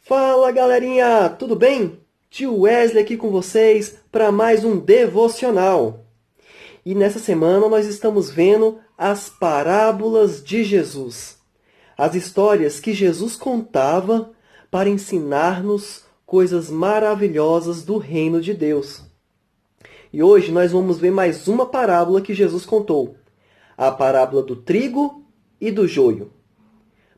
Fala galerinha, tudo bem? Tio Wesley aqui com vocês para mais um devocional. E nessa semana nós estamos vendo as parábolas de Jesus. As histórias que Jesus contava para ensinar-nos coisas maravilhosas do reino de Deus. E hoje nós vamos ver mais uma parábola que Jesus contou. A parábola do trigo e do joio.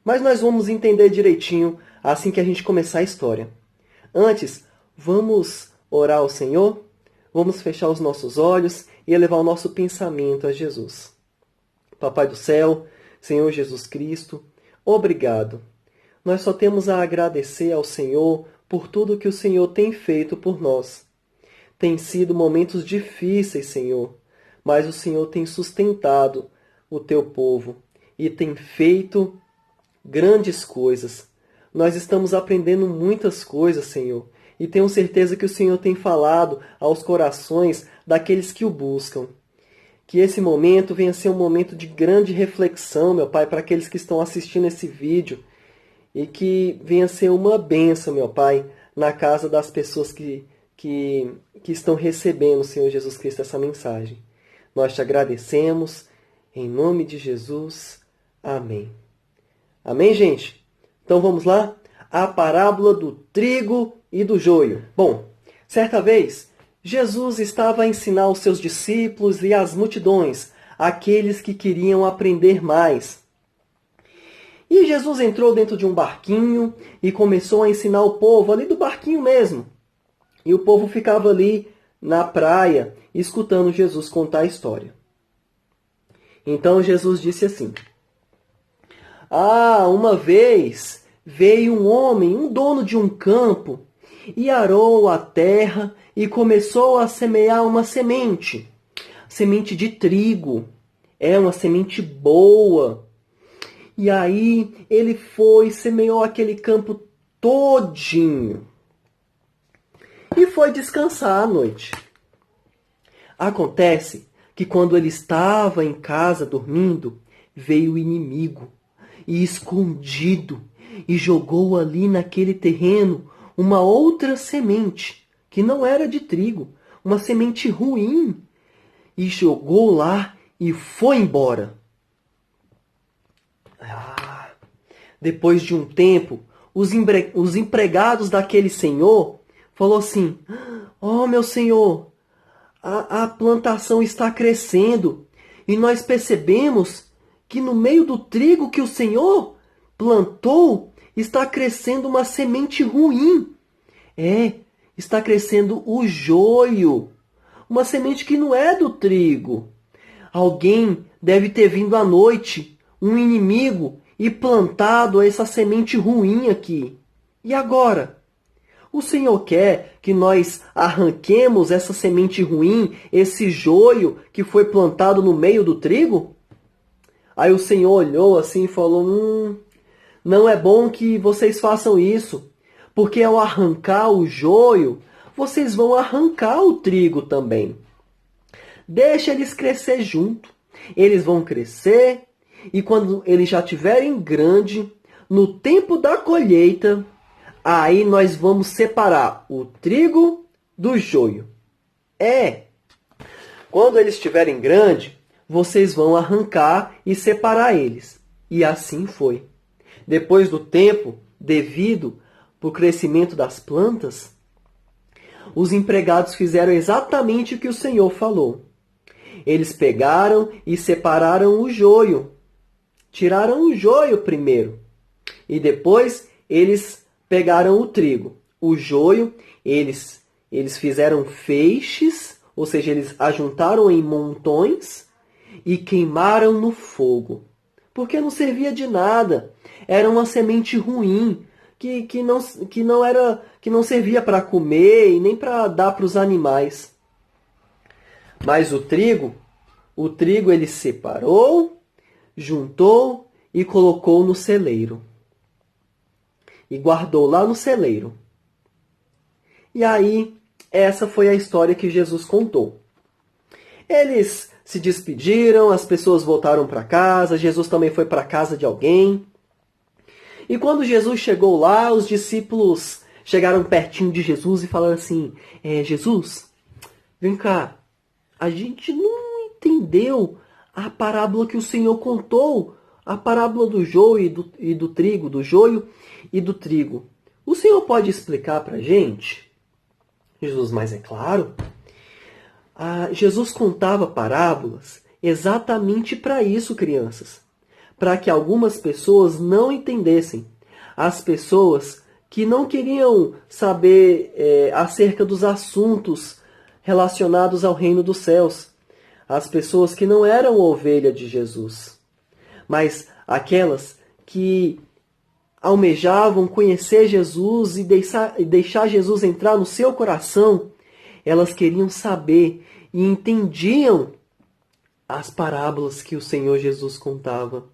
Mas nós vamos entender direitinho assim que a gente começar a história. Antes, vamos orar ao Senhor? Vamos fechar os nossos olhos e elevar o nosso pensamento a Jesus. Papai do céu, Senhor Jesus Cristo, obrigado. Nós só temos a agradecer ao Senhor por tudo que o Senhor tem feito por nós. Tem sido momentos difíceis, Senhor, mas o Senhor tem sustentado o teu povo e tem feito grandes coisas. Nós estamos aprendendo muitas coisas, Senhor, e tenho certeza que o Senhor tem falado aos corações daqueles que o buscam. Que esse momento venha ser um momento de grande reflexão, meu Pai, para aqueles que estão assistindo esse vídeo, e que venha ser uma bênção, meu Pai, na casa das pessoas que estão recebendo, Senhor Jesus Cristo, essa mensagem. Nós te agradecemos, em nome de Jesus. Amém. Amém, gente? Então vamos lá? A parábola do trigo e do joio. Bom, certa vez, Jesus estava a ensinar os seus discípulos e as multidões, aqueles que queriam aprender mais. E Jesus entrou dentro de um barquinho e começou a ensinar o povo ali do barquinho mesmo. E o povo ficava ali na praia, escutando Jesus contar a história. Então Jesus disse assim: uma vez veio um homem, um dono de um campo, e arou a terra e começou a semear uma semente de trigo. É uma semente boa. E aí ele foi e semeou aquele campo todinho. E foi descansar à noite. Acontece que quando ele estava em casa dormindo, veio o inimigo e escondido e jogou ali naquele terreno uma outra semente, que não era de trigo, uma semente ruim, e jogou lá e foi embora. Depois de um tempo, os empregados daquele senhor falou assim: meu senhor, a plantação está crescendo e nós percebemos que no meio do trigo que o Senhor plantou está crescendo uma semente ruim. Está crescendo o joio, uma semente que não é do trigo. Alguém deve ter vindo à noite, um inimigo, e plantado essa semente ruim aqui. E agora? O Senhor quer que nós arranquemos essa semente ruim, esse joio que foi plantado no meio do trigo? Aí o Senhor olhou assim e falou: não é bom que vocês façam isso, porque ao arrancar o joio, vocês vão arrancar o trigo também. Deixa eles crescer junto. Eles vão crescer e quando eles já estiverem grandes, no tempo da colheita, aí nós vamos separar o trigo do joio. Quando eles estiverem grandes, vocês vão arrancar e separar eles. E assim foi. Depois do tempo, devido ao crescimento das plantas, os empregados fizeram exatamente o que o Senhor falou. Eles pegaram e separaram o joio. Tiraram o joio primeiro. E depois eles pegaram o trigo. O joio, eles fizeram feixes, ou seja, eles ajuntaram em montões e queimaram no fogo. Porque não servia de nada. Era uma semente ruim, que não servia para comer e nem para dar para os animais. Mas o trigo ele separou, juntou e colocou no celeiro. E guardou lá no celeiro. E aí, essa foi a história que Jesus contou. Eles se despediram, as pessoas voltaram para casa, Jesus também foi para a casa de alguém. E quando Jesus chegou lá, os discípulos chegaram pertinho de Jesus e falaram assim, Jesus, vem cá, a gente não entendeu a parábola que o Senhor contou, a parábola do joio e do trigo, do joio e do trigo. O Senhor pode explicar para a gente? Jesus, mas é claro. Jesus contava parábolas exatamente para isso, crianças. Para que algumas pessoas não entendessem. As pessoas que não queriam saber acerca dos assuntos relacionados ao reino dos céus. As pessoas que não eram ovelha de Jesus. Mas aquelas que almejavam conhecer Jesus e deixar Jesus entrar no seu coração, elas queriam saber e entendiam as parábolas que o Senhor Jesus contava.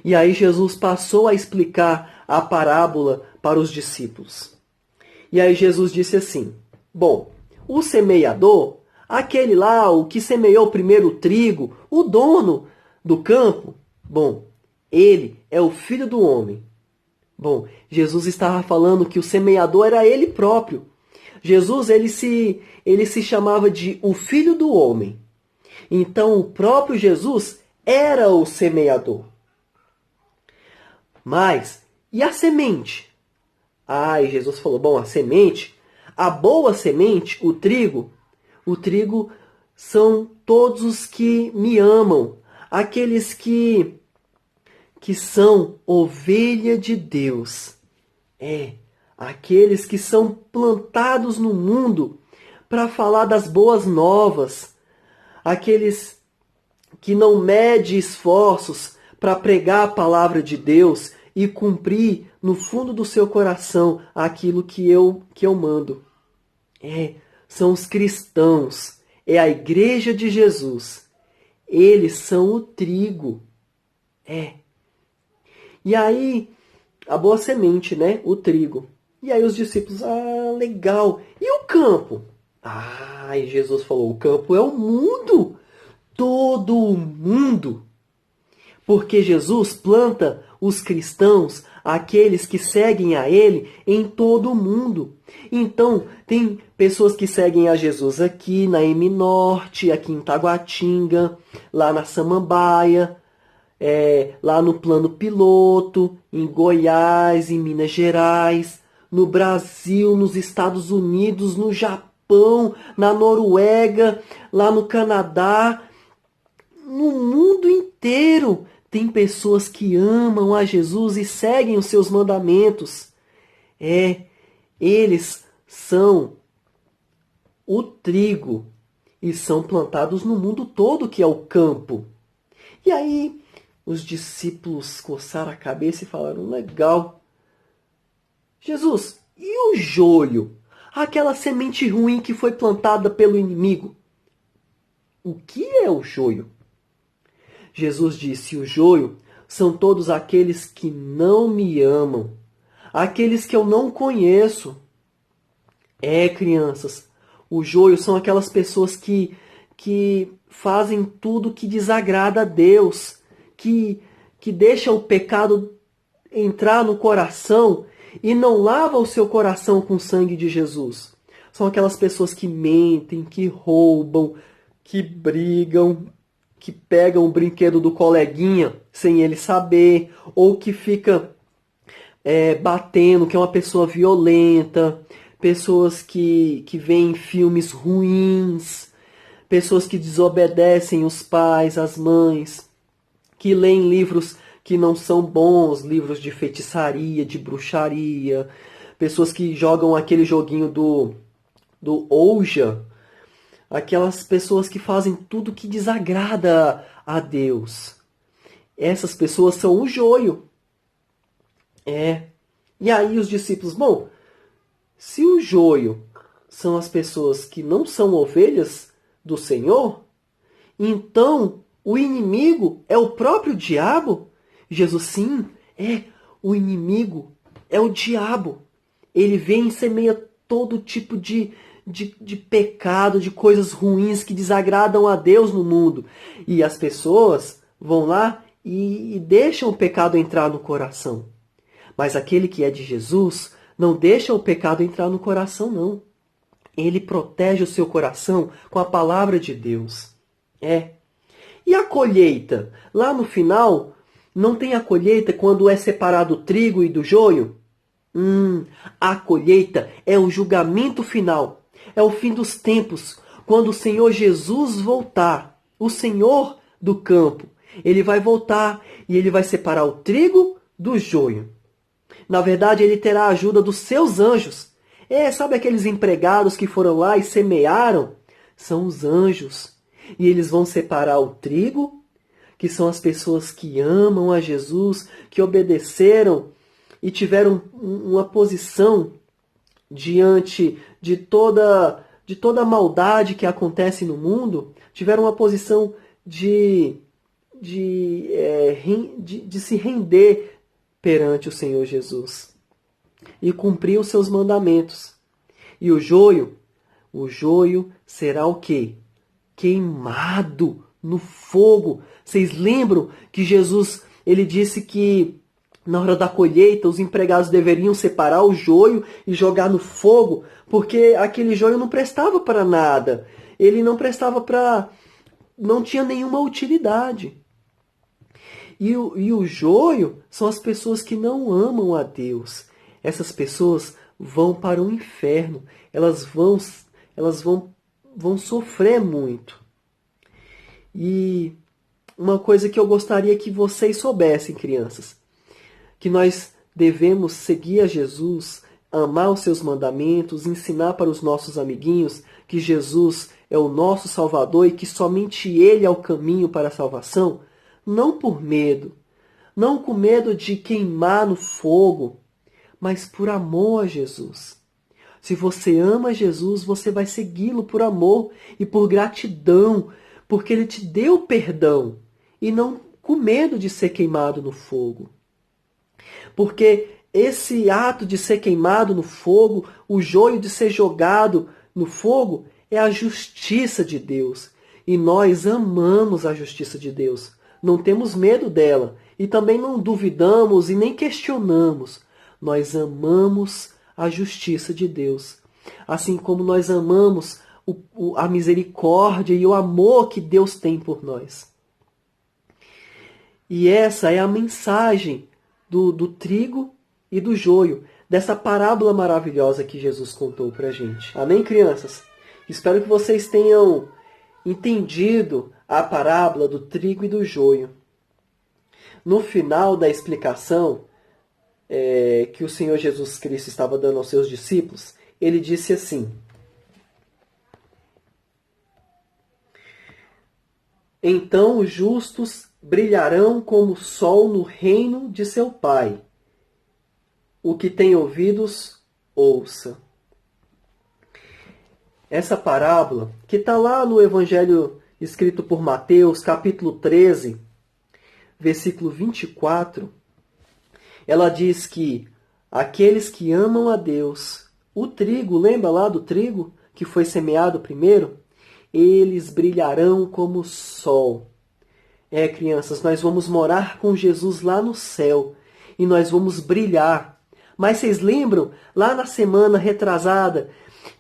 E aí Jesus passou a explicar a parábola para os discípulos. E aí Jesus disse assim, bom, o semeador, aquele lá, o que semeou primeiro o trigo, o dono do campo, bom, ele é o Filho do Homem. Bom, Jesus estava falando que o semeador era ele próprio. Jesus, ele se chamava de o Filho do Homem. Então, o próprio Jesus era o semeador. Mas, e a semente? E Jesus falou, bom, a semente, a boa semente, o trigo são todos os que me amam, aqueles que são ovelha de Deus. Aqueles que são plantados no mundo para falar das boas novas. Aqueles que não medem esforços para pregar a palavra de Deus e cumprir no fundo do seu coração aquilo que eu mando. São os cristãos. É a igreja de Jesus. Eles são o trigo. E aí, a boa semente, né? O trigo. E aí os discípulos, legal. E o campo? E Jesus falou, o campo é o mundo. Todo o mundo. Porque Jesus planta os cristãos, aqueles que seguem a Ele, em todo o mundo. Então, tem pessoas que seguem a Jesus aqui na M Norte, aqui em Taguatinga, lá na Samambaia, lá no Plano Piloto, em Goiás, em Minas Gerais, no Brasil, nos Estados Unidos, no Japão, na Noruega, lá no Canadá, no mundo inteiro. Tem pessoas que amam a Jesus e seguem os seus mandamentos. Eles são o trigo e são plantados no mundo todo, que é o campo. E aí os discípulos coçaram a cabeça e falaram, legal. Jesus, e o joio? Aquela semente ruim que foi plantada pelo inimigo. O que é o joio? Jesus disse, o joio são todos aqueles que não me amam, aqueles que eu não conheço. Crianças, o joio são aquelas pessoas que fazem tudo que desagrada a Deus, que deixa o pecado entrar no coração e não lava o seu coração com o sangue de Jesus. São aquelas pessoas que mentem, que roubam, que brigam, que pegam o brinquedo do coleguinha sem ele saber, ou que fica batendo, que é uma pessoa violenta, pessoas que veem filmes ruins, pessoas que desobedecem os pais, as mães, que leem livros que não são bons, livros de feitiçaria, de bruxaria, pessoas que jogam aquele joguinho do Ouija, aquelas pessoas que fazem tudo que desagrada a Deus. Essas pessoas são o joio. E aí os discípulos, bom, se o joio são as pessoas que não são ovelhas do Senhor, então o inimigo é o próprio diabo? Jesus, sim, o inimigo é o diabo. Ele vem e semeia todo tipo de pecado, de coisas ruins que desagradam a Deus no mundo. E as pessoas vão lá e deixam o pecado entrar no coração. Mas aquele que é de Jesus não deixa o pecado entrar no coração, não. Ele protege o seu coração com a palavra de Deus. E a colheita? Lá no final, não tem a colheita quando é separado o trigo e do joio? A colheita é o julgamento final. É o fim dos tempos, quando o Senhor Jesus voltar. O Senhor do campo. Ele vai voltar e ele vai separar o trigo do joio. Na verdade, ele terá a ajuda dos seus anjos. Sabe aqueles empregados que foram lá e semearam? São os anjos. E eles vão separar o trigo, que são as pessoas que amam a Jesus, que obedeceram e tiveram uma posição diante de toda a maldade que acontece no mundo, tiveram uma posição de se render perante o Senhor Jesus e cumprir os seus mandamentos. E o joio será o quê? Queimado no fogo. Vocês lembram que Jesus ele disse que na hora da colheita os empregados deveriam separar o joio e jogar no fogo, porque aquele joio não prestava para nada. Ele não prestava para... não tinha nenhuma utilidade. E o joio são as pessoas que não amam a Deus. Essas pessoas vão para o inferno. Elas vão sofrer muito. E uma coisa que eu gostaria que vocês soubessem, crianças, que nós devemos seguir a Jesus, amar os seus mandamentos, ensinar para os nossos amiguinhos que Jesus é o nosso Salvador e que somente Ele é o caminho para a salvação, não por medo, não com medo de queimar no fogo, mas por amor a Jesus. Se você ama Jesus, você vai segui-lo por amor e por gratidão, porque Ele te deu perdão e não com medo de ser queimado no fogo. Porque esse ato de ser queimado no fogo, o joio de ser jogado no fogo, é a justiça de Deus. E nós amamos a justiça de Deus. Não temos medo dela. E também não duvidamos e nem questionamos. Nós amamos a justiça de Deus. Assim como nós amamos a misericórdia e o amor que Deus tem por nós. E essa é a mensagem do trigo e do joio, dessa parábola maravilhosa que Jesus contou para a gente. Amém, crianças? Espero que vocês tenham entendido a parábola do trigo e do joio. No final da explicação que o Senhor Jesus Cristo estava dando aos seus discípulos, ele disse assim: então os justos brilharão como o sol no reino de seu Pai. O que tem ouvidos, ouça. Essa parábola, que está lá no Evangelho escrito por Mateus, capítulo 13, versículo 24, ela diz que aqueles que amam a Deus, o trigo, lembra lá do trigo que foi semeado primeiro? Eles brilharão como o sol. Crianças, nós vamos morar com Jesus lá no céu e nós vamos brilhar. Mas vocês lembram, lá na semana retrasada,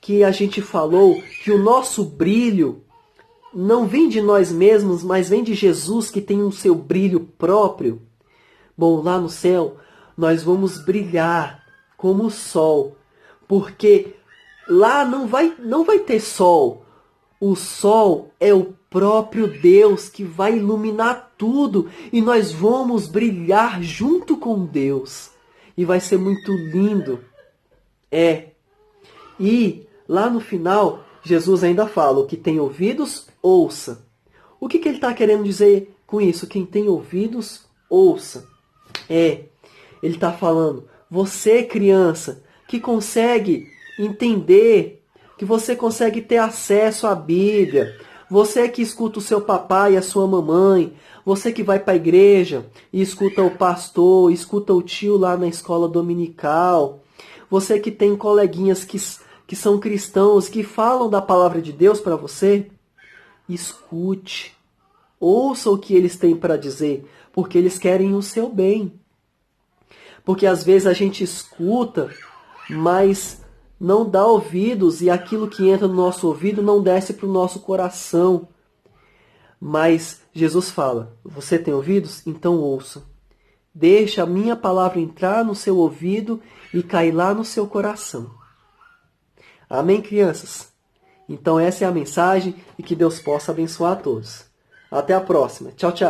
que a gente falou que o nosso brilho não vem de nós mesmos, mas vem de Jesus, que tem o seu brilho próprio? Bom, lá no céu, nós vamos brilhar como o sol, porque lá não vai ter sol. O sol é o próprio Deus que vai iluminar tudo e nós vamos brilhar junto com Deus. E vai ser muito lindo. E lá no final, Jesus ainda fala: o que tem ouvidos, ouça. O que ele está querendo dizer com isso? Quem tem ouvidos, ouça. Ele está falando, você, criança, que consegue entender, que você consegue ter acesso à Bíblia, você que escuta o seu papai e a sua mamãe, você que vai para a igreja e escuta o pastor, escuta o tio lá na escola dominical, você que tem coleguinhas que são cristãos, que falam da palavra de Deus para você, escute, ouça o que eles têm para dizer, porque eles querem o seu bem. Porque às vezes a gente escuta, mas não dá ouvidos e aquilo que entra no nosso ouvido não desce para o nosso coração. Mas Jesus fala, você tem ouvidos? Então ouça. Deixa a minha palavra entrar no seu ouvido e cair lá no seu coração. Amém, crianças? Então essa é a mensagem e que Deus possa abençoar a todos. Até a próxima. Tchau, tchau.